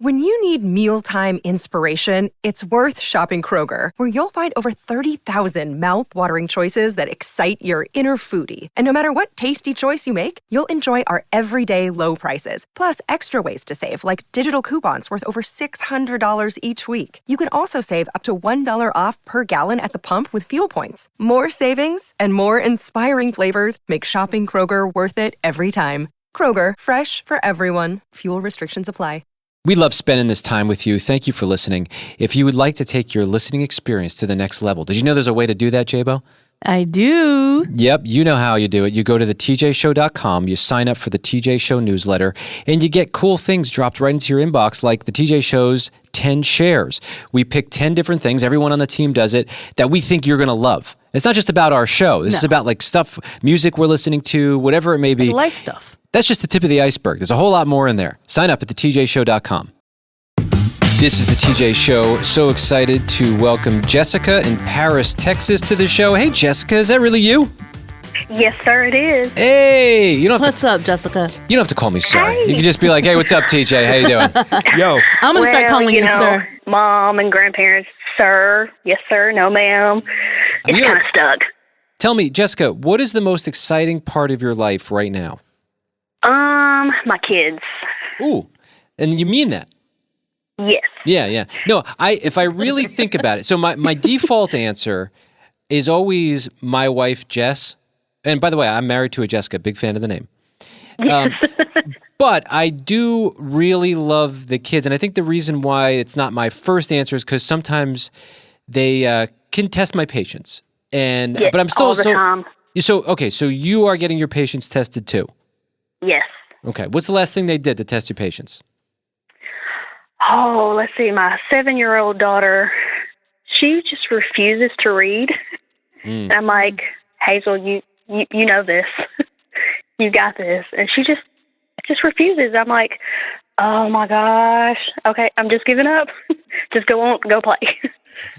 When you need mealtime inspiration, it's worth shopping Kroger, where you'll find over 30,000 mouth-watering choices that excite your inner foodie. And no matter what tasty choice you make, you'll enjoy our everyday low prices, plus extra ways to save, like digital coupons worth over $600 each week. You can also save up to $1 off per gallon at the pump with fuel points. More savings and more inspiring flavors make shopping Kroger worth it every time. Kroger, fresh for everyone. Fuel restrictions apply. We love spending this time with you. Thank you for listening. If you would like to take your listening experience to the next level, did you know there's a way to do that, J-Bo? I do. Yep, you know how you do it. You go to thetjshow.com, you sign up for the TJ Show newsletter, and you get cool things dropped right into your inbox, like the TJ Show's 10 shares. We pick 10 different things, everyone on the team does it, that we think you're going to love. It's not just about our show. This is about like stuff, music we're listening to, whatever it may be. Life stuff. That's just the tip of the iceberg. There's a whole lot more in there. Sign up at thetjshow.com. This is the TJ Show. So excited to welcome Jessica in Paris, Texas to the show. Hey, Jessica, is that really you? Yes, sir, it is. Hey, you don't have What's up, Jessica? You don't have to call me sir. Hey. You can just be like, hey, what's up, TJ? How you doing? Yo. I'm going to start calling you sir. Mom and grandparents, sir. Yes, sir. No, ma'am. It's kind of stuck. Tell me, Jessica, what is the most exciting part of your life right now? My kids. Ooh, and you mean that? Yes. Yeah. No, if I really think about it, so my default answer is always my wife, Jess. And by the way, I'm married to a Jessica, big fan of the name. Yes. But I do really love the kids. And I think the reason why it's not my first answer is because sometimes they can test my patience. And Yes, but I'm still all the time. So you are getting your patience tested too. Yes. Okay. What's the last thing they did to test your patience? Oh, let's see. My 7-year-old daughter, she just refuses to read. And I'm like, Hazel, you know this. You got this. And she just refuses. I'm like, oh my gosh. Okay, I'm just giving up. Just go play.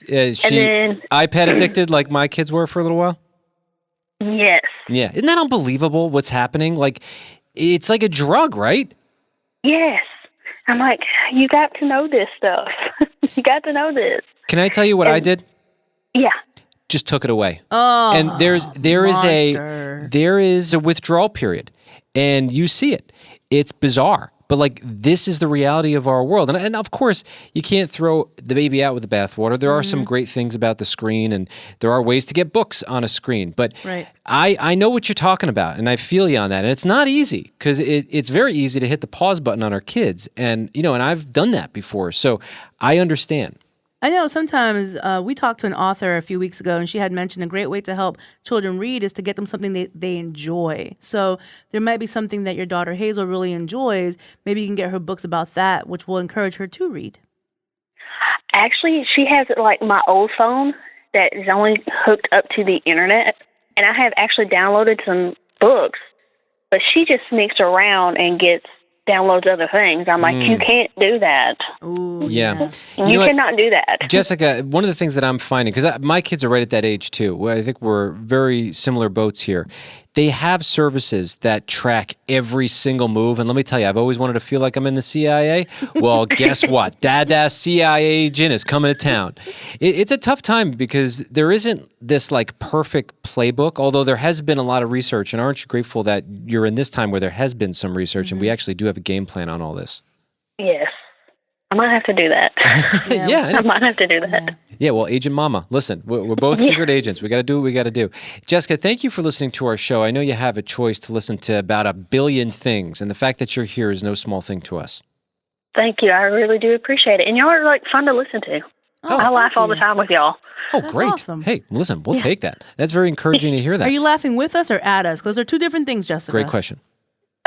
Is she then, iPad addicted like my kids were for a little while? Yes. Yeah. Isn't that unbelievable what's happening? Like, it's like a drug, right? Yes. I'm like, you got to know this stuff. You got to know this. Can I tell you what I did? Yeah. Just took it away. Oh, and there is a withdrawal period, and you see it. It's bizarre, but like this is the reality of our world. And of course, you can't throw the baby out with the bathwater. There are some great things about the screen, and there are ways to get books on a screen. But I know what you're talking about, and I feel you on that. And it's not easy because it's very easy to hit the pause button on our kids, and and I've done that before, so I understand. I know sometimes we talked to an author a few weeks ago, and she had mentioned a great way to help children read is to get them something they enjoy. So there might be something that your daughter Hazel really enjoys. Maybe you can get her books about that, which will encourage her to read. Actually, she has like my old phone that is only hooked up to the internet, and I have actually downloaded some books, but she just sneaks around and downloads other things. I'm like, you can't do that. Ooh, yeah. You cannot do that. Jessica, one of the things that I'm finding, because my kids are right at that age too, I think we're very similar boats here. They have services that track every single move. And let me tell you, I've always wanted to feel like I'm in the CIA. Well, guess what? Dada's CIA agent is coming to town. It's a tough time because there isn't this like perfect playbook, although there has been a lot of research. And aren't you grateful that you're in this time where there has been some research and we actually do have a game plan on all this? Yes. I might have to do that. Yeah. I might have to do that. Yeah, well, Agent Mama, listen, we're both secret agents. We got to do what we got to do. Jessica, thank you for listening to our show. I know you have a choice to listen to about 1 billion things, and the fact that you're here is no small thing to us. Thank you. I really do appreciate it. And y'all are like fun to listen to. I laugh all the time with y'all. Oh, That's great. awesome. Hey, listen, we'll take that. That's very encouraging to hear that. Are you laughing with us or at us? Because they're two different things, Jessica. Great question.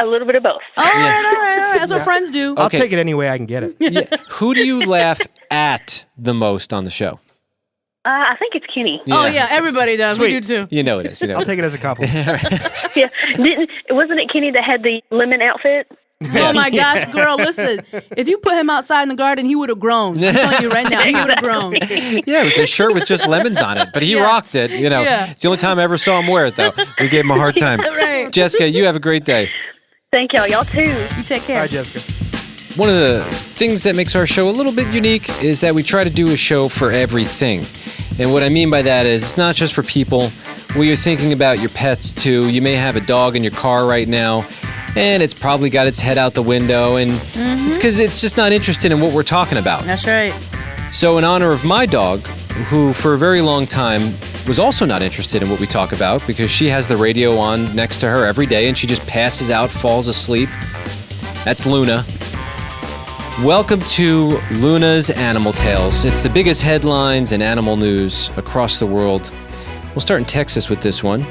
A little bit of both. All right. That's what friends do. I'll take it any way I can get it. Yeah. Who do you laugh at the most on the show? I think it's Kenny. Oh, yeah, everybody does. Sweet. We do too. You know it is. I'll take it as a compliment. Yeah. Wasn't it Kenny that had the lemon outfit? Oh my gosh, girl, listen. If you put him outside in the garden, he would have grown. I'm telling you right now, he would have grown. Yeah, it was a shirt with just lemons on it, but he rocked it. Yeah. It's the only time I ever saw him wear it, though. We gave him a hard time. Right. Jessica, you have a great day. Thank y'all. Y'all too. You take care. Bye, Jessica. one of the things that makes our show a little bit unique is that we try to do a show for everything. And what I mean by that is it's not just for people. Well, you're thinking about your pets too. You may have a dog in your car right now, and it's probably got its head out the window, and it's because it's just not interested in what we're talking about. That's right. So in honor of my dog, who for a very long time was also not interested in what we talk about because she has the radio on next to her every day and she just passes out, falls asleep. That's Luna. Welcome to Luna's Animal Tales. It's the biggest headlines in animal news across the world. We'll start in Texas with this one.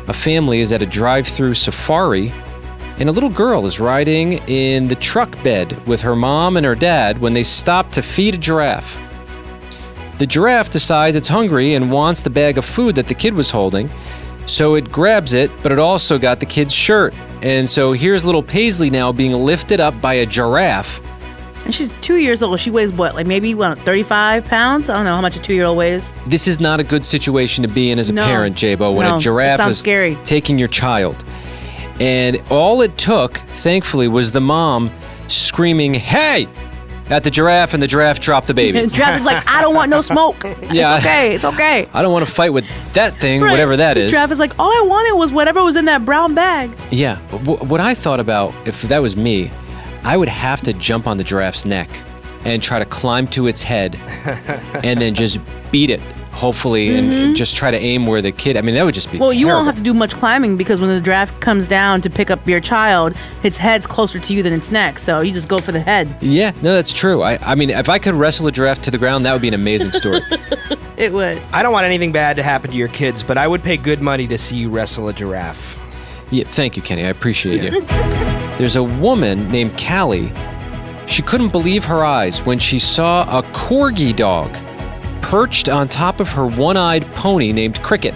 A family is at a drive-through safari, and a little girl is riding in the truck bed with her mom and her dad when they stop to feed a giraffe. The giraffe decides it's hungry and wants the bag of food that the kid was holding, so it grabs it, but it also got the kid's shirt. And so here's little Paisley now being lifted up by a giraffe. And she's 2 years old. She weighs what, like maybe 35 pounds? I don't know how much a 2-year-old weighs. This is not a good situation to be in as a No. parent, J-Bo, when No, a it giraffe sounds is scary. taking your child. And all it took, thankfully, was the mom screaming, "Hey!" at the giraffe, and the giraffe dropped the baby. And Travis is like, I don't want no smoke. Yeah. It's okay. I don't want to fight with that thing, Right. whatever that is. Travis is like, all I wanted was whatever was in that brown bag. Yeah. What I thought about, if that was me, I would have to jump on the giraffe's neck and try to climb to its head and then just beat it, hopefully, and just try to aim where the kid, I mean, that would just be Well, you terrible. won't have to do much climbing because when the giraffe comes down to pick up your child, its head's closer to you than its neck. So you just go for the head. Yeah, no, that's true. I mean, if I could wrestle a giraffe to the ground, that would be an amazing story. It would. I don't want anything bad to happen to your kids, but I would pay good money to see you wrestle a giraffe. Yeah, thank you, Kenny. I appreciate you. There's a woman named Callie. She couldn't believe her eyes when she saw a corgi dog perched on top of her one-eyed pony named Cricket.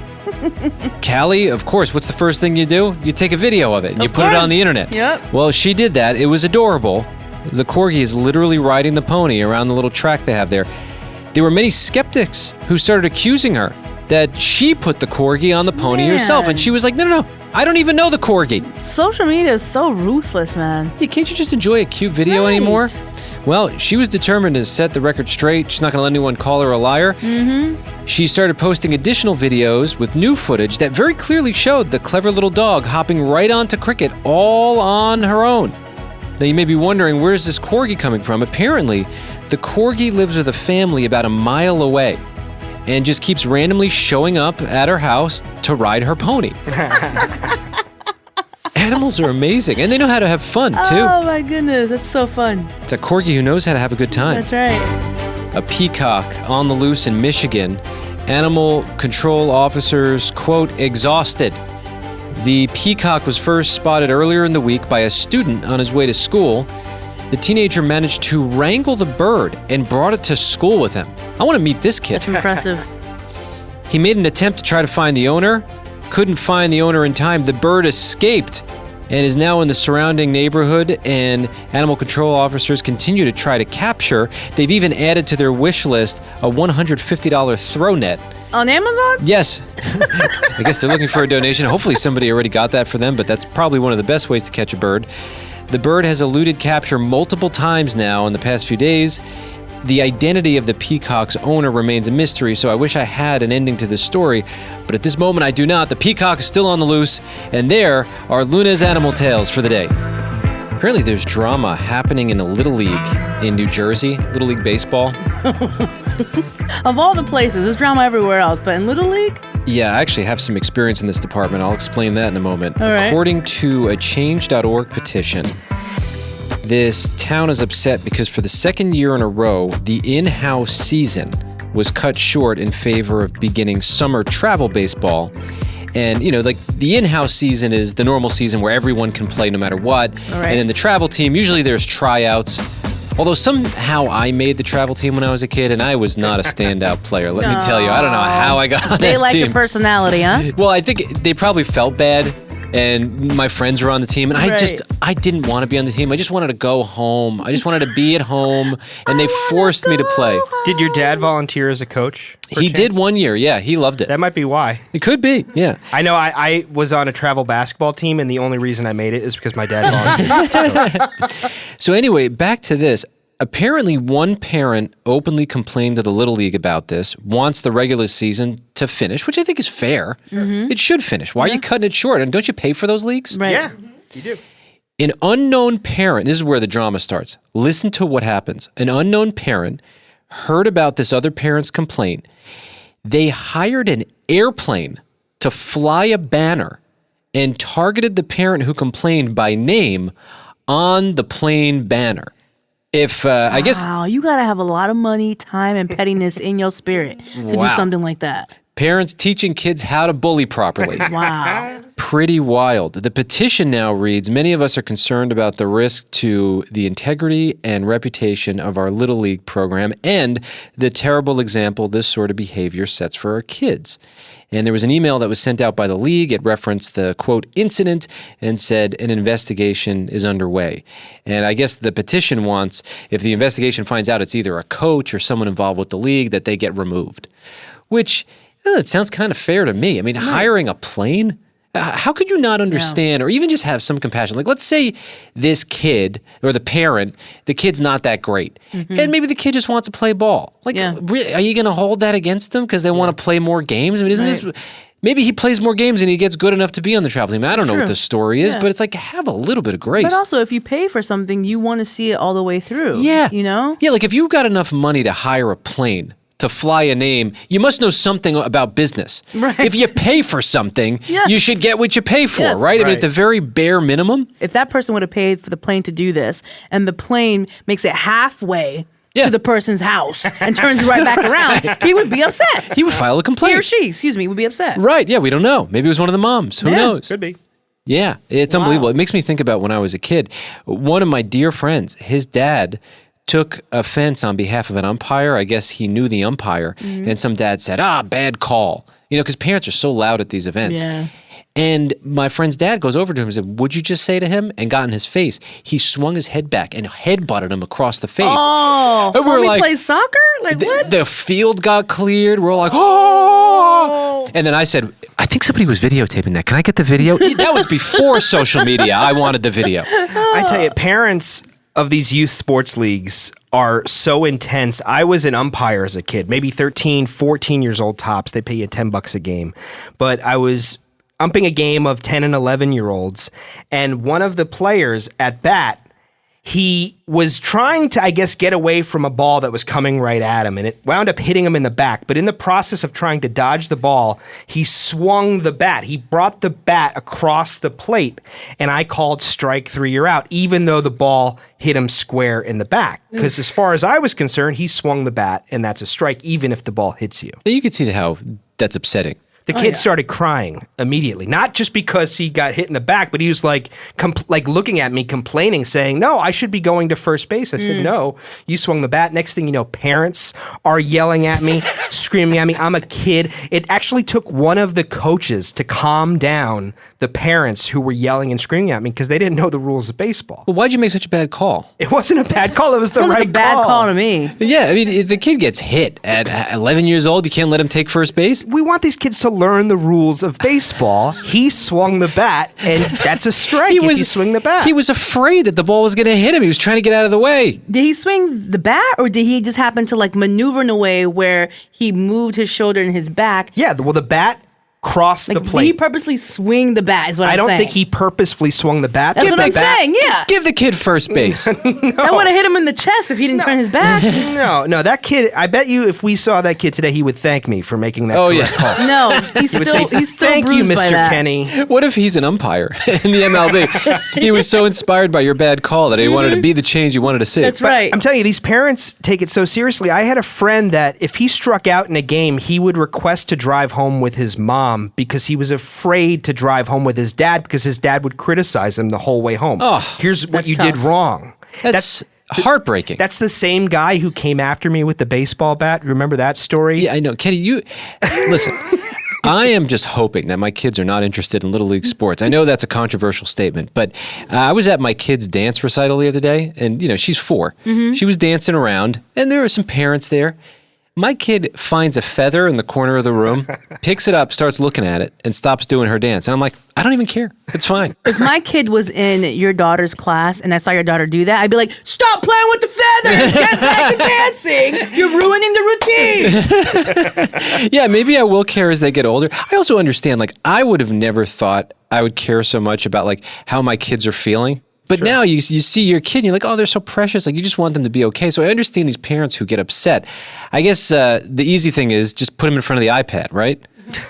Callie, of course, what's the first thing you do? You take a video of it and you put it on the internet. Yep. Well, she did that. It was adorable. The corgi is literally riding the pony around the little track they have there. There were many skeptics who started accusing her that she put the corgi on the pony herself. And she was like, no, I don't even know the corgi. Social media is so ruthless, man. Yeah, can't you just enjoy a cute video Right. anymore? Well, she was determined to set the record straight. She's not going to let anyone call her a liar. She started posting additional videos with new footage that very clearly showed the clever little dog hopping right onto Cricket all on her own. Now, you may be wondering, where's this corgi coming from? Apparently, the corgi lives with a family about a mile away and just keeps randomly showing up at her house to ride her pony. Animals are amazing, and they know how to have fun, too. Oh my goodness, that's so fun. It's a corgi who knows how to have a good time. That's right. A peacock on the loose in Michigan. Animal control officers, quote, exhausted. The peacock was first spotted earlier in the week by a student on his way to school. The teenager managed to wrangle the bird and brought it to school with him. I want to meet this kid. That's impressive. He made an attempt to try to find the owner, couldn't find the owner in time. The bird escaped and is now in the surrounding neighborhood, and animal control officers continue to try to capture. They've even added to their wish list a $150 throw net. On Amazon? Yes. I guess they're looking for a donation. Hopefully somebody already got that for them, but that's probably one of the best ways to catch a bird. The bird has eluded capture multiple times now in the past few days. The identity of the peacock's owner remains a mystery, so I wish I had an ending to this story, but at this moment I do not. The peacock is still on the loose, and there are Luna's Animal Tales for the day. Apparently there's drama happening in a Little League in New Jersey, Little League Baseball. Of all the places, there's drama everywhere else, but in Little League? Yeah, I actually have some experience in this department. I'll explain that in a moment. All right. According to a change.org petition, this town is upset because for the second year in a row, the in-house season was cut short in favor of beginning summer travel baseball. And, you know, like the in-house season is the normal season where everyone can play no matter what. All right. And then the travel team, usually there's tryouts. Although somehow I made the travel team when I was a kid, and I was not a standout player. Let me tell you, I don't know how I got on They that liked team. your personality, huh? Well, I think they probably felt bad and my friends were on the team, and I didn't want to be on the team. I just wanted to go home. I just wanted to be at home, and they forced me to play. Did your dad volunteer as a coach? He did 1 year, yeah. He loved it. That might be why. It could be, yeah. I know I was on a travel basketball team, and the only reason I made it is because my dad volunteered. So anyway, back to this. Apparently, one parent openly complained to the Little League about this, wants the regular season to finish, which I think is fair. It should finish. Why are you cutting it short? And don't you pay for those leagues? Right. Yeah, you do. An unknown parent, this is where the drama starts. Listen to what happens. An unknown parent heard about this other parent's complaint. They hired an airplane to fly a banner and targeted the parent who complained by name on the plane banner. I guess... Wow, you got to have a lot of money, time, and pettiness in your spirit to do something like that. Parents teaching kids how to bully properly. Wow. Pretty wild. The petition now reads, many of us are concerned about the risk to the integrity and reputation of our Little League program and the terrible example this sort of behavior sets for our kids. And there was an email that was sent out by the league. It referenced the, quote, incident and said an investigation is underway. And I guess the petition wants, if the investigation finds out it's either a coach or someone involved with the league, that they get removed. Which, it sounds kind of fair to me. I mean, hiring a plane? How could you not understand or even just have some compassion? Like, let's say this kid or the parent, the kid's not that great. And maybe the kid just wants to play ball. Like, really, are you going to hold that against them because they want to play more games? I mean, isn't this... Maybe he plays more games and he gets good enough to be on the travel team. I don't know what the story is, but it's like, have a little bit of grace. But also, if you pay for something, you want to see it all the way through. Yeah. You know? Yeah, like if you've got enough money to hire a plane to fly a name, you must know something about business. Right. If you pay for something, you should get what you pay for, right? I mean, at the very bare minimum. If that person would have paid for the plane to do this, and the plane makes it halfway to the person's house and turns right back around, he would be upset. He would file a complaint. He or she, excuse me, would be upset. Right, yeah, we don't know. Maybe it was one of the moms. Who knows? Could be. Yeah, it's unbelievable. It makes me think about when I was a kid. One of my dear friends, his dad took offense on behalf of an umpire. I guess he knew the umpire. And some dad said, bad call. You know, because parents are so loud at these events. Yeah. And my friend's dad goes over to him and said, "Would you just say to him?" And got in his face. He swung his head back and headbutted him across the face. Oh, and we're like, plays soccer? Like, what? The field got cleared. We're all like, oh. And then I said, I think somebody was videotaping that. Can I get the video? That was before social media. I wanted the video. I tell you, parents of these youth sports leagues are so intense. I was an umpire as a kid, maybe 13, 14 years old tops. They pay you $10 a game. But I was umping a game of 10 and 11-year-olds, and one of the players at bat, he was trying to, I guess, get away from a ball that was coming right at him, and it wound up hitting him in the back. But in the process of trying to dodge the ball, he swung the bat. He brought the bat across the plate, and I called strike 3, you're out, even though the ball hit him square in the back. Because as far as I was concerned, he swung the bat, and that's a strike, even if the ball hits you. You can see how that's upsetting. The kid started crying immediately, not just because he got hit in the back, but he was like looking at me, complaining, saying, "No, I should be going to first base." I said, "No, you swung the bat." Next thing you know, parents are yelling at me, screaming at me. I'm a kid. It actually took one of the coaches to calm down the parents who were yelling and screaming at me because they didn't know the rules of baseball. Well, why'd you make such a bad call? It wasn't a bad call. It was the right like a bad call to me. Yeah, I mean, if the kid gets hit at 11 years old, you can't let him take first base? We want these kids to learn the rules of baseball. He swung the bat, and that's a strike if you swing the bat. He was afraid that the ball was going to hit him. He was trying to get out of the way. Did he swing the bat, or did he just happen to maneuver in a way where he moved his shoulder and his back? Yeah, well, the bat crossed the plate. Did he purposely swing the bat, is what I'm saying. I don't think he purposefully swung the bat. That's what I'm saying, yeah. Give the kid first base. No. That would have hit him in the chest if he didn't turn his back. No, that kid, I bet you if we saw that kid today, he would thank me for making that correct call. No, he's still thank you, bruised by Mr. that. Kenny. What if he's an umpire in the MLB? He was so inspired by your bad call that he wanted to be the change he wanted to see. That's right. I'm telling you, these parents take it so seriously. I had a friend that if he struck out in a game, he would request to drive home with his mom because he was afraid to drive home with his dad because his dad would criticize him the whole way home. Oh, here's what you tough. did wrong. That's heartbreaking. That's the same guy who came after me with the baseball bat. Remember that story? Yeah, I know. Kenny, you listen. I am just hoping that my kids are not interested in Little League sports. I know that's a controversial statement, but I was at my kid's dance recital the other day, and she's 4. She was dancing around, and there were some parents there. My kid finds a feather in the corner of the room, picks it up, starts looking at it, and stops doing her dance. And I'm like, I don't even care. It's fine. If my kid was in your daughter's class and I saw your daughter do that, I'd be like, stop playing with the feather! Get back to dancing! You're ruining the routine! Yeah, maybe I will care as they get older. I also understand, I would have never thought I would care so much about, how my kids are feeling. But now you see your kid and you're like, oh, they're so precious. You just want them to be okay. So I understand these parents who get upset. I guess the easy thing is just put them in front of the iPad, right?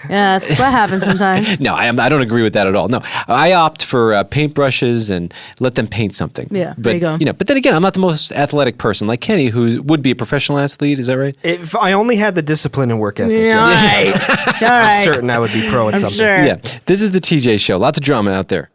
Yeah, that's what happens sometimes. No, I don't agree with that at all. No, I opt for paintbrushes and let them paint something. Yeah, there you go. But then again, I'm not the most athletic person like Kenny, who would be a professional athlete. Is that right? If I only had the discipline and work ethic, Yeah, all right. All right. I'm certain I would be pro at I'm something. sure. Yeah, this is the TJ Show. Lots of drama out there.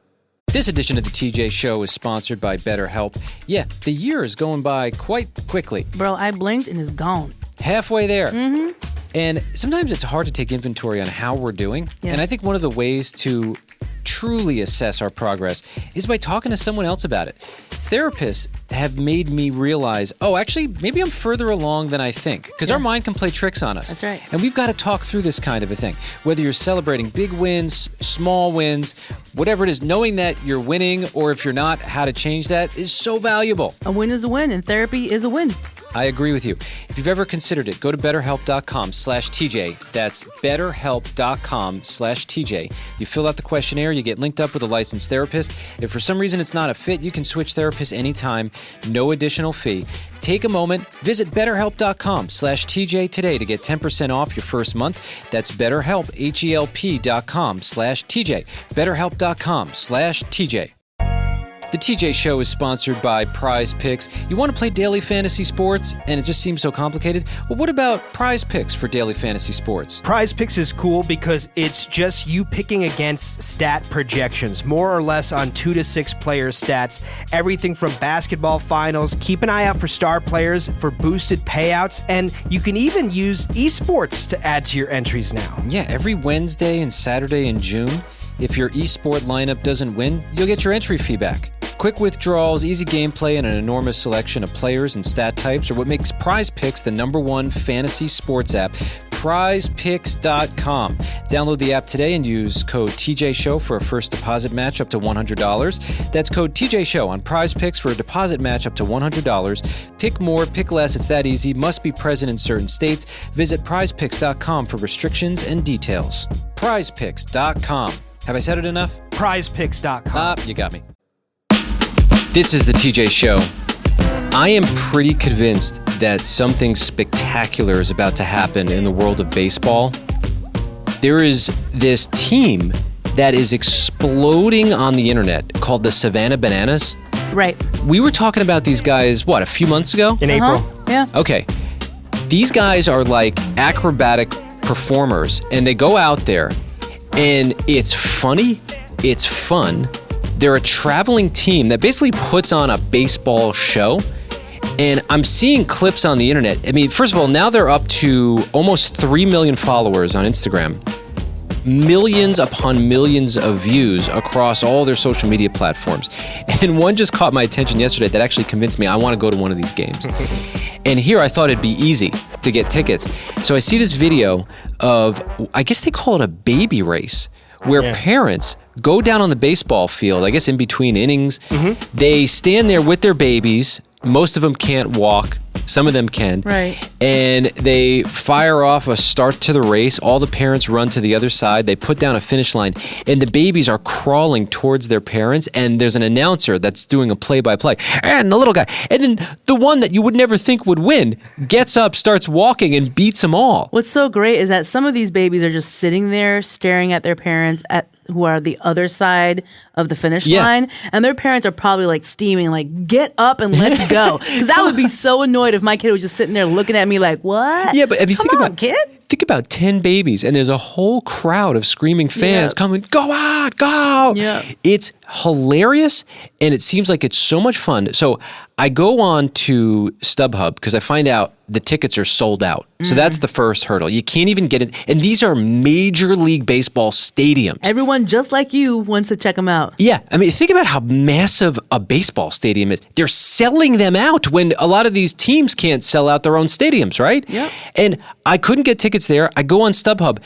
This edition of the TJ Show is sponsored by BetterHelp. Yeah, the year is going by quite quickly. Bro, I blinked and it's gone. Halfway there. Mm-hmm. And sometimes it's hard to take inventory on how we're doing. Yeah. And I think one of the ways to truly assess our progress is by talking to someone else about it. Therapists have made me realize, actually, maybe I'm further along than I think. Because our mind can play tricks on us. That's right. And we've got to talk through this kind of a thing. Whether you're celebrating big wins, small wins, whatever it is, knowing that you're winning or if you're not, how to change that is so valuable. A win is a win, and therapy is a win. I agree with you. If you've ever considered it, go to betterhelp.com/TJ. That's betterhelp.com/TJ. You fill out the questionnaire, you get linked up with a licensed therapist. If for some reason it's not a fit, you can switch therapists anytime, no additional fee. Take a moment, visit betterhelp.com/TJ today to get 10% off your first month. That's BetterHelp, HELP.com/TJ. BetterHelp.com/TJ. The TJ Show is sponsored by Prize Picks. You want to play daily fantasy sports and it just seems so complicated? Well, what about Prize Picks for daily fantasy sports? Prize Picks is cool because it's just you picking against stat projections, more or less on 2 to 6 players' stats, everything from basketball finals. Keep an eye out for star players for boosted payouts, and you can even use esports to add to your entries now. Yeah, every Wednesday and Saturday in June, if your esport lineup doesn't win, you'll get your entry fee back. Quick withdrawals, easy gameplay, and an enormous selection of players and stat types are what makes Prize Picks the #1 fantasy sports app. PrizePicks.com. Download the app today and use code TJShow for a first deposit match up to $100. That's code TJShow on Prize Picks for a deposit match up to $100. Pick more, pick less. It's that easy. Must be present in certain states. Visit PrizePicks.com for restrictions and details. PrizePicks.com. Have I said it enough? PrizePicks.com. You got me. This is the TJ Show. I am pretty convinced that something spectacular is about to happen in the world of baseball. There is this team that is exploding on the internet called the Savannah Bananas. Right. We were talking about these guys, a few months ago? In April. Yeah. Okay. These guys are like acrobatic performers, and they go out there, and it's funny, it's fun. They're a traveling team that basically puts on a baseball show. And I'm seeing clips on the internet. I mean, first of all, now they're up to almost 3 million followers on Instagram. Millions upon millions of views across all their social media platforms. And one just caught my attention yesterday that actually convinced me I want to go to one of these games. And here I thought it'd be easy to get tickets. So I see this video of, I guess they call it a baby race, where parents go down on the baseball field, I guess in between innings. Mm-hmm. They stand there with their babies. Most of them can't walk. Some of them can. Right. And they fire off a start to the race. All the parents run to the other side. They put down a finish line. And the babies are crawling towards their parents. And there's an announcer that's doing a play-by-play. And the little guy. And then the one that you would never think would win gets up, starts walking, and beats them all. What's so great is that some of these babies are just sitting there staring at their parents who are the other side of the finish line, and their parents are probably like steaming, like, get up and let's go. Because I would be so annoyed if my kid was just sitting there looking at me like, what? Yeah, but if you Come think on, about kid. Think about 10 babies, and there's a whole crowd of screaming fans coming, go on, go. Yeah. It's hilarious, and it seems like it's so much fun. So I go on to StubHub because I find out the tickets are sold out. So that's the first hurdle. You can't even get it. And these are Major League Baseball stadiums. Everyone just like you wants to check them out. Yeah. I mean, think about how massive a baseball stadium is. They're selling them out when a lot of these teams can't sell out their own stadiums, right? Yep. And I couldn't get tickets there. I go on StubHub.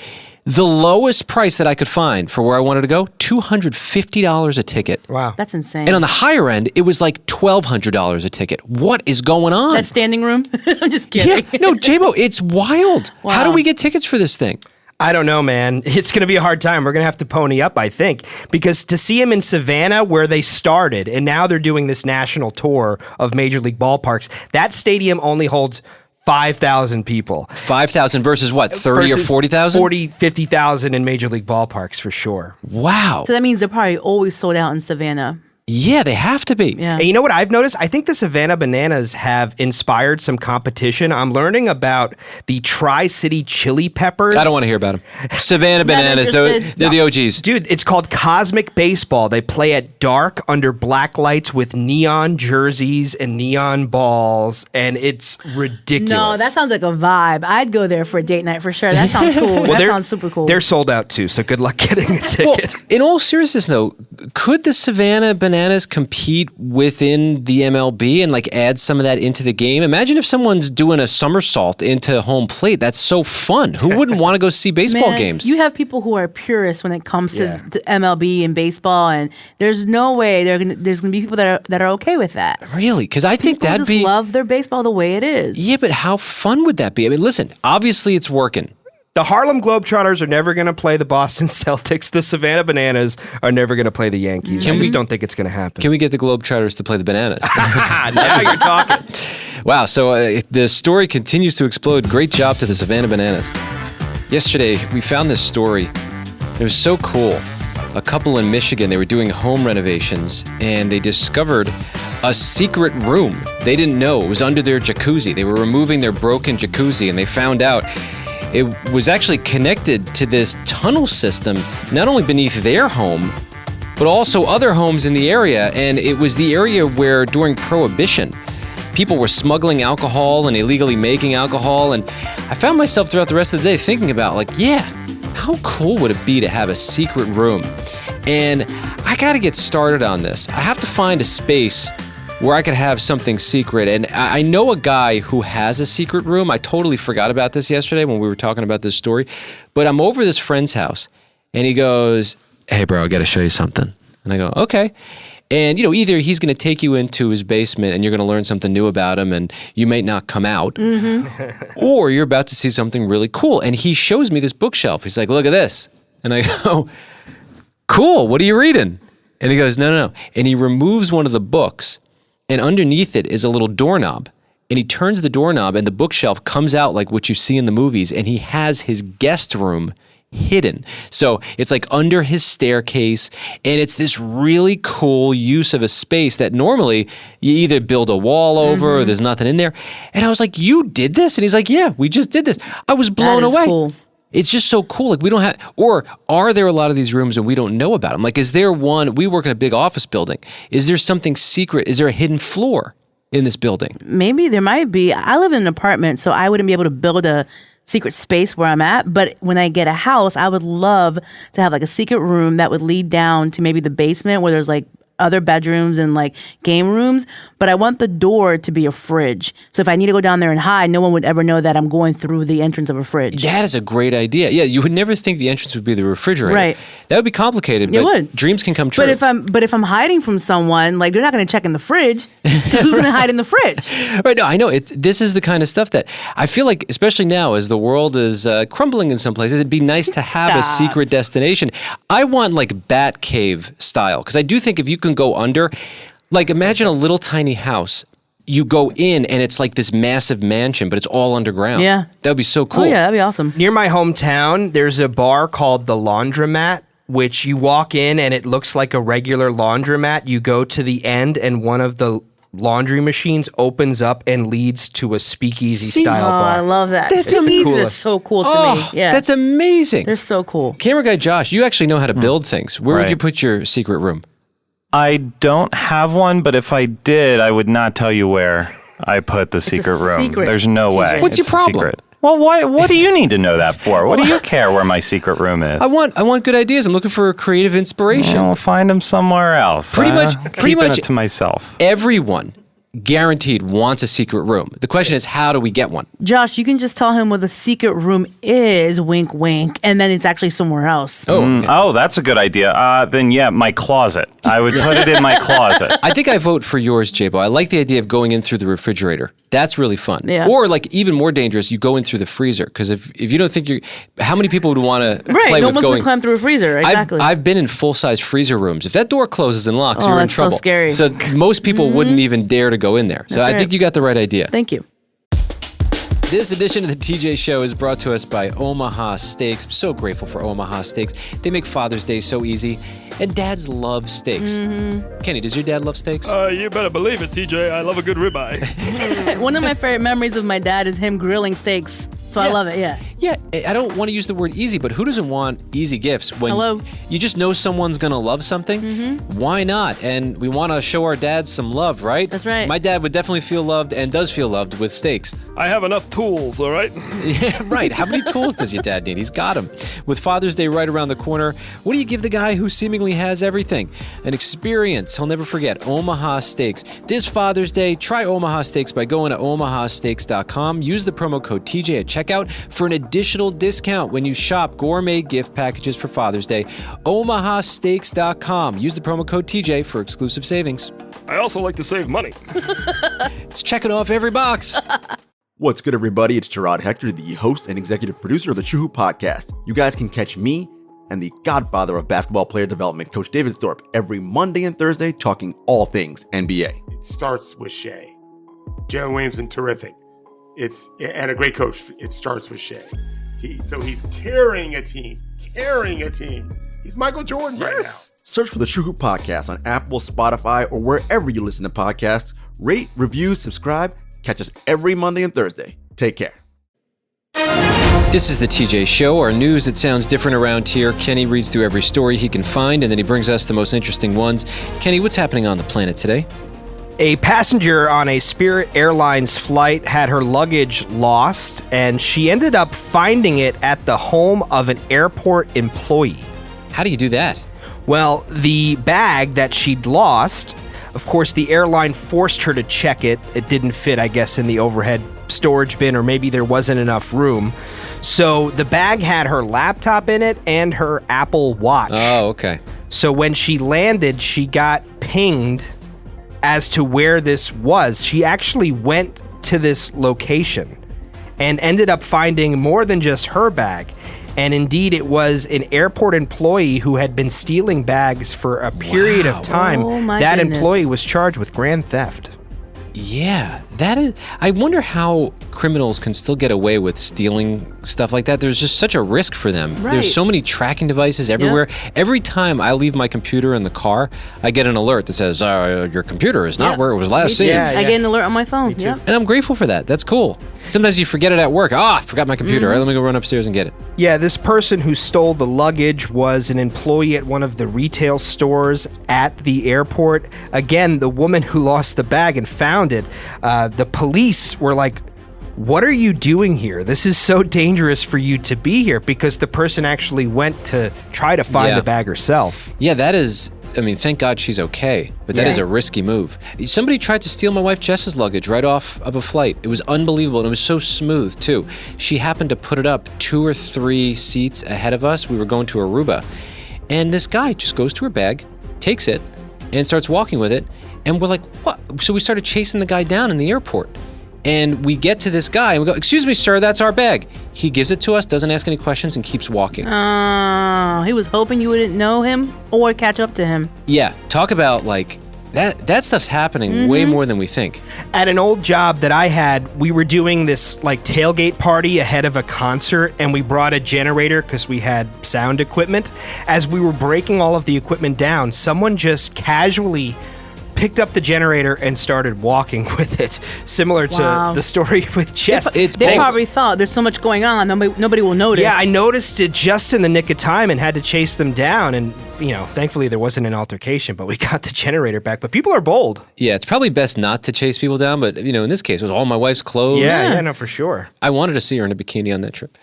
The lowest price that I could find for where I wanted to go, $250 a ticket. Wow. That's insane. And on the higher end, it was like $1,200 a ticket. What is going on? that standing room? I'm just kidding. Yeah, no, J-Bo, it's wild. Wow. How do we get tickets for this thing? I don't know, man. It's going to be a hard time. We're going to have to pony up, I think, because to see him in Savannah where they started, and now they're doing this national tour of Major League ballparks, that stadium only holds 5,000 people. 5,000 versus what, 30 or 40,000? 40, 50,000 in Major League ballparks for sure. Wow. So that means they're probably always sold out in Savannah. Yeah, they have to be. Yeah. And you know what I've noticed? I think the Savannah Bananas have inspired some competition. I'm learning about the Tri-City Chili Peppers. I don't want to hear about them. Savannah Bananas, they're the OGs. Dude, it's called Cosmic Baseball. They play at dark under black lights with neon jerseys and neon balls, and it's ridiculous. No, that sounds like a vibe. I'd go there for a date night for sure. That sounds cool. That sounds super cool. They're sold out too, so good luck getting a ticket. Well, in all seriousness, though, could the Savannah Bananas compete within the MLB and like add some of that into the game? Imagine if someone's doing a somersault into home plate. That's so fun. Who wouldn't want to go see baseball Man, games? You have people who are purists when it comes Yeah. to the MLB and baseball, and there's no way there's going to be people that are okay with that. Really? Because I think People that'd just be... love their baseball the way it is. Yeah, but how fun would that be? I mean, listen, obviously it's working. The Harlem Globetrotters are never going to play the Boston Celtics. The Savannah Bananas are never going to play the Yankees. I just don't think it's going to happen. Can we get the Globetrotters to play the Bananas? Now you're talking. Wow, so the story continues to explode. Great job to the Savannah Bananas. Yesterday, we found this story. It was so cool. A couple in Michigan, they were doing home renovations, and they discovered a secret room. They didn't know. It was under their jacuzzi. They were removing their broken jacuzzi, and they found out it was actually connected to this tunnel system, not only beneath their home, but also other homes in the area. And it was the area where, during Prohibition, people were smuggling alcohol and illegally making alcohol. And I found myself throughout the rest of the day thinking about, like, yeah, how cool would it be to have a secret room? And I got to get started on this. I have to find a space where I could have something secret. And I know a guy who has a secret room. I totally forgot about this yesterday when we were talking about this story. But I'm over this friend's house, and he goes, hey, bro, I got to show you something. And I go, okay. And, either he's going to take you into his basement and you're going to learn something new about him and you may not come out, or you're about to see something really cool. And he shows me this bookshelf. He's like, look at this. And I go, cool, what are you reading? And he goes, no. And he removes one of the books, and underneath it is a little doorknob. And he turns the doorknob, and the bookshelf comes out like what you see in the movies, and he has his guest room hidden. So it's like under his staircase, and it's this really cool use of a space that normally you either build a wall over or there's nothing in there. And I was like, you did this? And he's like, yeah, we just did this. I was blown That is away. cool. It's just so cool. Like, we don't have, or are there a lot of these rooms and we don't know about them? Like, is there one, we work in a big office building. Is there something secret? Is there a hidden floor in this building? Maybe there might be. I live in an apartment, so I wouldn't be able to build a secret space where I'm at. But when I get a house, I would love to have like a secret room that would lead down to maybe the basement where there's like other bedrooms and like game rooms, but I want the door to be a fridge. So if I need to go down there and hide, no one would ever know that I'm going through the entrance of a fridge. That is a great idea. Yeah, you would never think the entrance would be the refrigerator. Right. That would be complicated, It but would. dreams can come true. But if I'm hiding from someone, like they're not going to check in the fridge. 'Cause who's going to hide in the fridge? Right, no, I know. This is the kind of stuff that I feel like, especially now as the world is crumbling in some places, it'd be nice to have a Stop. secret destination. I want like Bat Cave style, because I do think if you can go under, like imagine a little tiny house. You go in and it's like this massive mansion, but it's all underground. Yeah. That would be so cool. Oh yeah, that'd be awesome. Near my hometown, there's a bar called the Laundromat, which you walk in and it looks like a regular laundromat. You go to the end and one of the laundry machines opens up and leads to a speakeasy style bar. I love that. That's These the are coolest. so cool to me. Yeah, That's amazing. they're so cool. Camera guy Josh, you actually know how to build things. Where would Right. you put your secret room? I don't have one, but if I did, I would not tell you where I put the secret room. secret, There's no TJ. way. What's your It's a problem? secret. Well, why? What do you need to know that for? What do you care where my secret room is? I want good ideas. I'm looking for creative inspiration. I'll find them somewhere else. Pretty much Keeping it to myself. Everyone guaranteed wants a secret room. The question is, how do we get one? Josh, you can just tell him where the secret room is, wink, wink, and then it's actually somewhere else. Oh, that's a good idea. Then yeah, my closet. I would put it in my closet. I think I vote for yours, J-Bo. I like the idea of going in through the refrigerator. That's really fun. Yeah. Or like even more dangerous, you go in through the freezer. Because if you don't think you're, how many people would want to Right, play no with one's going? gonna climb through a freezer. Exactly. I've been in full-size freezer rooms. If that door closes and locks, you're in that's so trouble. scary. So most people wouldn't even dare to go in there. So That's I right. think you got the right idea. Thank you. This edition of the TJ Show is brought to us by Omaha Steaks. I'm so grateful for Omaha Steaks. They make Father's Day so easy, and dads love steaks. Kenny, does your dad love steaks? You better believe it, TJ. I love a good ribeye. One of my favorite memories of my dad is him grilling steaks. So I love it, yeah. Yeah, I don't want to use the word easy, but who doesn't want easy gifts when Hello? you just know someone's going to love something? Why not? And we want to show our dads some love, right? That's right. My dad would definitely feel loved and does feel loved with steaks. I have enough tools, all right? Yeah, right. How many tools does your dad need? He's got them. With Father's Day right around the corner, what do you give the guy who seemingly has everything? An experience he'll never forget. Omaha Steaks. This Father's Day, try Omaha Steaks by going to omahasteaks.com. Use the promo code TJ at checkout for an additional discount when you shop gourmet gift packages for Father's Day. omahasteaks.com. Use the promo code TJ for exclusive savings. I also like to save money. Let's check it off every box. What's good, everybody? It's Gerard Hector, the host and executive producer of the True Hoop Podcast. You guys can catch me and the godfather of basketball player development, Coach David Thorpe, every Monday and Thursday talking all things NBA. It starts with Shea. Jalen Williamson, terrific. And a great coach. It starts with Shea. He's carrying a team. He's Michael Jordan right now. Search for the True Hoop Podcast on Apple, Spotify, or wherever you listen to podcasts. Rate, review, subscribe. Catch us every Monday and Thursday. Take care. This is the TJ Show, our news that sounds different around here. Kenny reads through every story he can find, and then he brings us the most interesting ones. Kenny, what's happening on the planet today? A passenger on a Spirit Airlines flight had her luggage lost, and she ended up finding it at the home of an airport employee. How do you do that? Well, the bag that she'd lost, of course, the airline forced her to check it. It didn't fit, I guess, in the overhead storage bin, or maybe there wasn't enough room. So the bag had her laptop in it and her Apple Watch. Oh, okay. So when she landed, she got pinged as to where this was. She actually went to this location and ended up finding more than just her bag. And indeed, it was an airport employee who had been stealing bags for a period of time. Oh, my that goodness. employee was charged with grand theft. Yeah, that is. I wonder how criminals can still get away with stealing stuff like that. There's just such a risk for them. Right. There's so many tracking devices everywhere. Every time I leave my computer in the car, I get an alert that says, your computer is not where it was last seen. Yeah, I get an alert on my phone. Yeah. And I'm grateful for that. That's cool. Sometimes you forget it at work. I forgot my computer. All right, let me go run upstairs and get it. Yeah, this person who stole the luggage was an employee at one of the retail stores at the airport. Again, the woman who lost the bag and found it, the police were like, "What are you doing here? This is so dangerous for you to be here," because the person actually went to try to find the bag herself. Yeah, that is. I mean, thank God she's okay, but that is a risky move. Somebody tried to steal my wife Jess's luggage right off of a flight. It was unbelievable, and it was so smooth, too. She happened to put it up 2 or 3 seats ahead of us. We were going to Aruba, and this guy just goes to her bag, takes it, and starts walking with it, and we're like, what? So we started chasing the guy down in the airport. And we get to this guy, and we go, "Excuse me, sir, that's our bag." He gives it to us, doesn't ask any questions, and keeps walking. He was hoping you wouldn't know him or catch up to him. Yeah, talk about, like, that stuff's happening way more than we think. At an old job that I had, we were doing this like tailgate party ahead of a concert, and we brought a generator because we had sound equipment. As we were breaking all of the equipment down, someone just casually picked up the generator and started walking with it, similar to the story with Jess. They probably thought there's so much going on, nobody will notice. Yeah, I noticed it just in the nick of time and had to chase them down. And, thankfully there wasn't an altercation, but we got the generator back. But people are bold. Yeah, it's probably best not to chase people down, but, in this case, it was all my wife's clothes. Yeah, no, for sure. I wanted to see her in a bikini on that trip.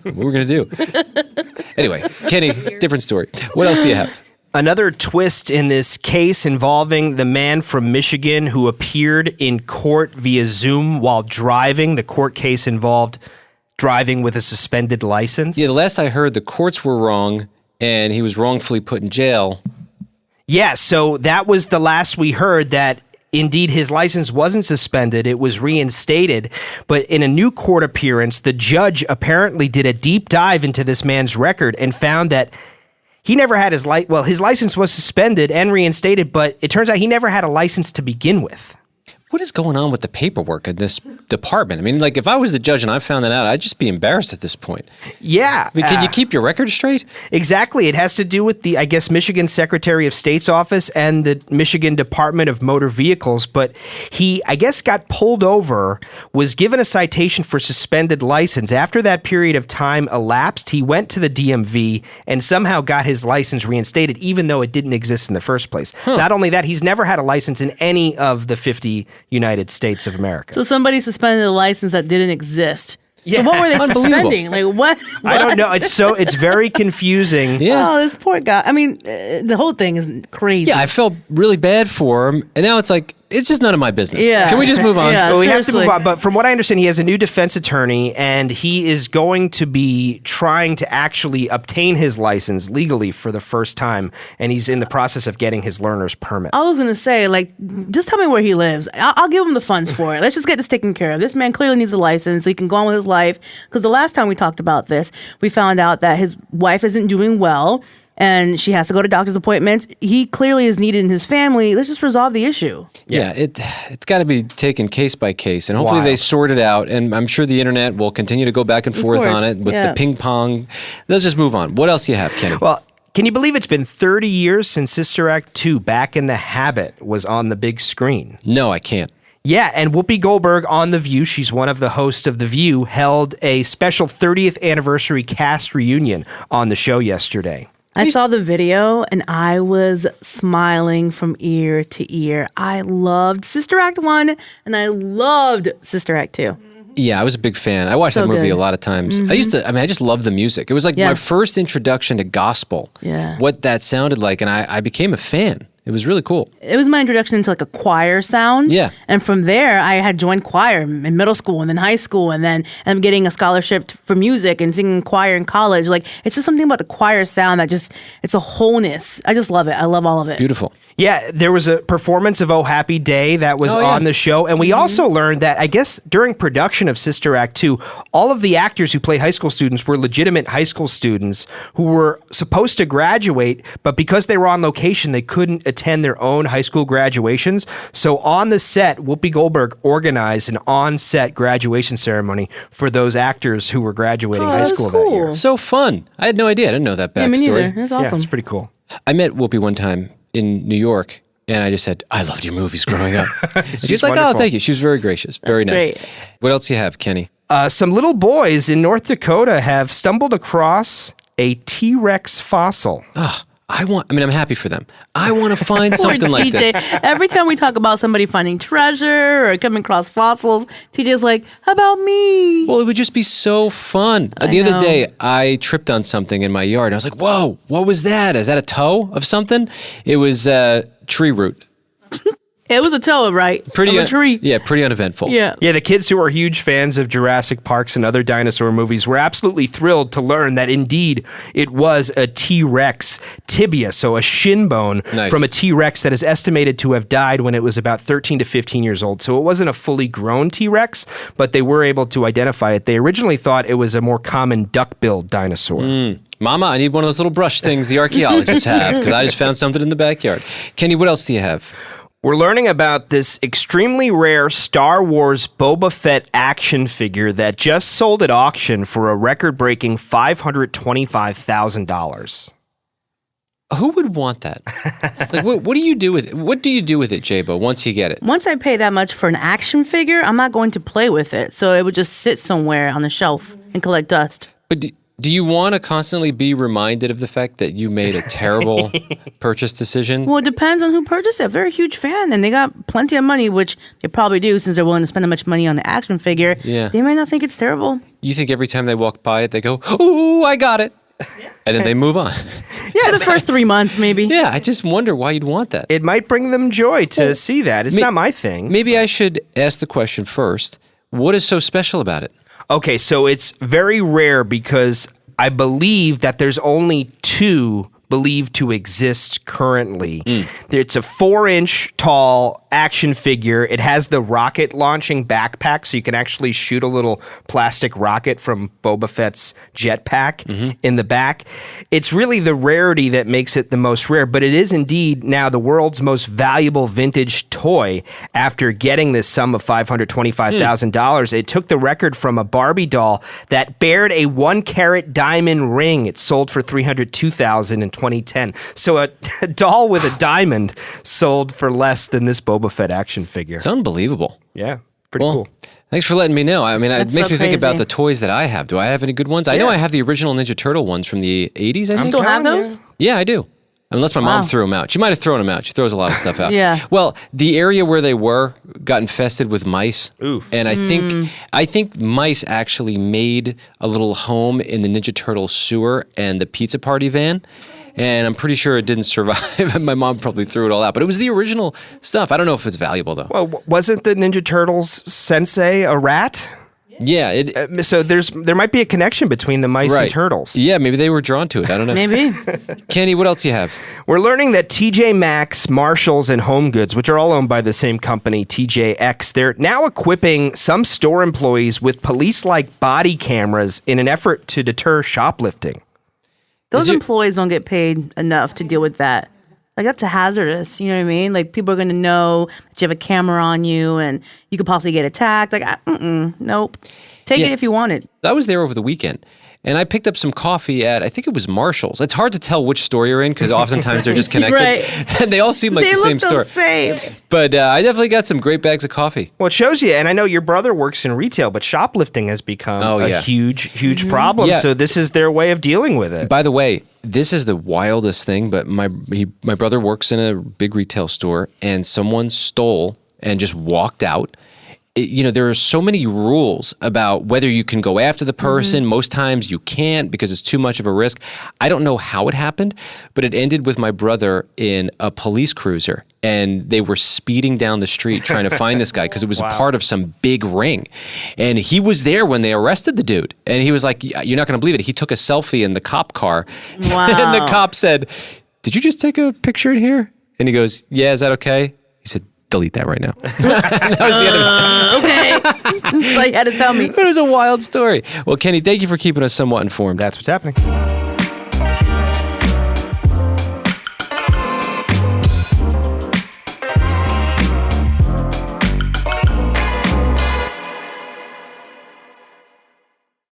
What were we going to do? Anyway, Kenny, different story. What else do you have? Another twist in this case involving the man from Michigan who appeared in court via Zoom while driving. The court case involved driving with a suspended license. Yeah, the last I heard, the courts were wrong, and he was wrongfully put in jail. Yeah, so that was the last we heard, that indeed his license wasn't suspended, it was reinstated. But in a new court appearance, the judge apparently did a deep dive into this man's record and found that he never had his license was suspended and reinstated, but it turns out he never had a license to begin with. What is going on with the paperwork in this department? I mean, if I was the judge and I found that out, I'd just be embarrassed at this point. Yeah. I mean, can you keep your record straight? Exactly. It has to do with the, Michigan Secretary of State's office and the Michigan Department of Motor Vehicles. But he, got pulled over, was given a citation for suspended license. After that period of time elapsed, he went to the DMV and somehow got his license reinstated, even though it didn't exist in the first place. Not only that, he's never had a license in any of the 50 United States of America. So somebody suspended a license that didn't exist. Yeah. So what were they suspending? What? I don't know. It's very confusing. Yeah. Oh, this poor guy. I mean, the whole thing is crazy. Yeah, I felt really bad for him, and now it's like, it's just none of my business. Yeah. Can we just move on? Yeah, Well, we have to seriously. move on. But from what I understand, he has a new defense attorney, and he is going to be trying to actually obtain his license legally for the first time, and he's in the process of getting his learner's permit. I was going to say, just tell me where he lives. I'll give him the funds for it. Let's just get this taken care of. This man clearly needs a license so he can go on with his life. Because the last time we talked about this, we found out that his wife isn't doing well, and she has to go to doctor's appointments. He clearly is needed in his family. Let's just resolve the issue. Yeah, it's got to be taken case by case, and hopefully they sort it out. And I'm sure the internet will continue to go back and forth on it with the ping pong. Let's just move on. What else do you have, Kenny? Well, can you believe it's been 30 years since Sister Act 2, Back in the Habit, was on the big screen? No, I can't. Yeah, and Whoopi Goldberg on The View, she's one of the hosts of The View, held a special 30th anniversary cast reunion on the show yesterday. I saw the video and I was smiling from ear to ear. I loved Sister Act 1 and I loved Sister Act 2. Yeah, I was a big fan. I watched that movie a lot of times. I just loved the music. It was like my first introduction to gospel. Yeah. What that sounded like, and I became a fan. It was really cool. It was my introduction into a choir sound. Yeah. And from there, I had joined choir in middle school and then high school. And then I'm getting a scholarship for music and singing choir in college. It's just something about the choir sound that it's a wholeness. I just love it. I love all of it. Beautiful. Yeah, there was a performance of Oh Happy Day that was on the show. And we also learned that, during production of Sister Act 2, all of the actors who played high school students were legitimate high school students who were supposed to graduate, but because they were on location, they couldn't attend their own high school graduations. So on the set, Whoopi Goldberg organized an on-set graduation ceremony for those actors who were graduating high school that year. So fun. I had no idea. I didn't know that backstory. Yeah, me neither. That's awesome. Yeah, it's pretty cool. I met Whoopi one time in New York, and I just said, I loved your movies growing up. And she's like, wonderful. oh, thank you. She was very gracious. Very nice. great. What else do you have, Kenny? Some little boys in North Dakota have stumbled across a T-Rex fossil. I'm happy for them. I want to find something like this. Every time we talk about somebody finding treasure or coming across fossils, TJ's like, how about me? Well, it would just be so fun. The other day, I tripped on something in my yard. And I was like, whoa, what was that? Is that a toe of something? It was tree root. It was a toe, right? Of a tree. Yeah, pretty uneventful. Yeah. Yeah, the kids who are huge fans of Jurassic Parks and other dinosaur movies were absolutely thrilled to learn that indeed it was a T-Rex tibia, so a shin bone from a T-Rex that is estimated to have died when it was about 13 to 15 years old. So it wasn't a fully grown T-Rex, but they were able to identify it. They originally thought it was a more common duck-billed dinosaur. Mama, I need one of those little brush things the archaeologists have, because I just found something in the backyard. Kenny, what else do you have? We're learning about this extremely rare Star Wars Boba Fett action figure that just sold at auction for a record-breaking $525,000. Who would want that? Like, what do you do with it? What do you do with it, Jabo, once you get it? Once I pay that much for an action figure, I'm not going to play with it. So it would just sit somewhere on the shelf and collect dust. But do you want to constantly be reminded of the fact that you made a terrible purchase decision? Well, it depends on who purchased it. If they're a huge fan and they got plenty of money, which they probably do since they're willing to spend that much money on the action figure, they might not think it's terrible. You think every time they walk by it, they go, "Ooh, I got it." And then they move on. Yeah, the first 3 months, maybe. Yeah, I just wonder why you'd want that. It might bring them joy to see that. It's not my thing. Maybe I should ask the question first. What is so special about it? Okay, so it's very rare because I believe that there's only 2 believed to exist currently. It's a 4-inch tall action figure. It has the rocket launching backpack, so you can actually shoot a little plastic rocket from Boba Fett's jetpack in the back. It's really the rarity that makes it the most rare, but it is indeed now the world's most valuable vintage toy. After getting this sum of $525,000, it took the record from a Barbie doll that bared a 1-carat diamond ring. It sold for $302,000 in 2010. So a doll with a diamond sold for less than this Boba Fett action figure. It's unbelievable. Yeah, pretty cool. Thanks for letting me know. I mean, That's it makes so me think about crazy. the toys that I have. Do I have any good ones? I know I have the original Ninja Turtle ones from the 80s, I think. Still have those? Yeah, I do. Unless my mom threw them out. She might have thrown them out. She throws a lot of stuff out. Yeah. Well, the area where they were got infested with mice. Oof. And I think mice actually made a little home in the Ninja Turtle sewer and the pizza party van. And I'm pretty sure it didn't survive. My mom probably threw it all out. But it was the original stuff. I don't know if it's valuable, though. Well, wasn't the Ninja Turtles sensei a rat? Yeah. So there might be a connection between the mice and turtles. Yeah, maybe they were drawn to it. I don't know. Maybe. Kenny, what else you have? We're learning that TJ Maxx, Marshalls, and Home Goods, which are all owned by the same company, TJX, they're now equipping some store employees with police-like body cameras in an effort to deter shoplifting. Those employees don't get paid enough to deal with that. Like, that's a hazardous, you know what I mean? Like, people are going to know that you have a camera on you and you could possibly get attacked. Like, nope. Take it if you want it. I was there over the weekend, and I picked up some coffee at, I think it was Marshall's. It's hard to tell which store you're in because oftentimes they're just connected. Right. And they all seem like the same store. Same. But I definitely got some great bags of coffee. Well, it shows you, and I know your brother works in retail, but shoplifting has become a huge problem. Yeah. So this is their way of dealing with it. By the way, this is the wildest thing, but my brother works in a big retail store, and someone stole and just walked out. There are so many rules about whether you can go after the person. Most times you can't because it's too much of a risk. I don't know how it happened, but it ended with my brother in a police cruiser, and they were speeding down the street trying to find this guy because it was a part of some big ring. And he was there when they arrested the dude. And he was like, you're not going to believe it. He took a selfie in the cop car. Wow. And the cop said, "Did you just take a picture in here?" And he goes, "Yeah, is that okay?" He said, "Delete that right now." That was the end of it. Okay. So you had to tell me. It was a wild story. Well, Kenny, thank you for keeping us somewhat informed. That's what's happening.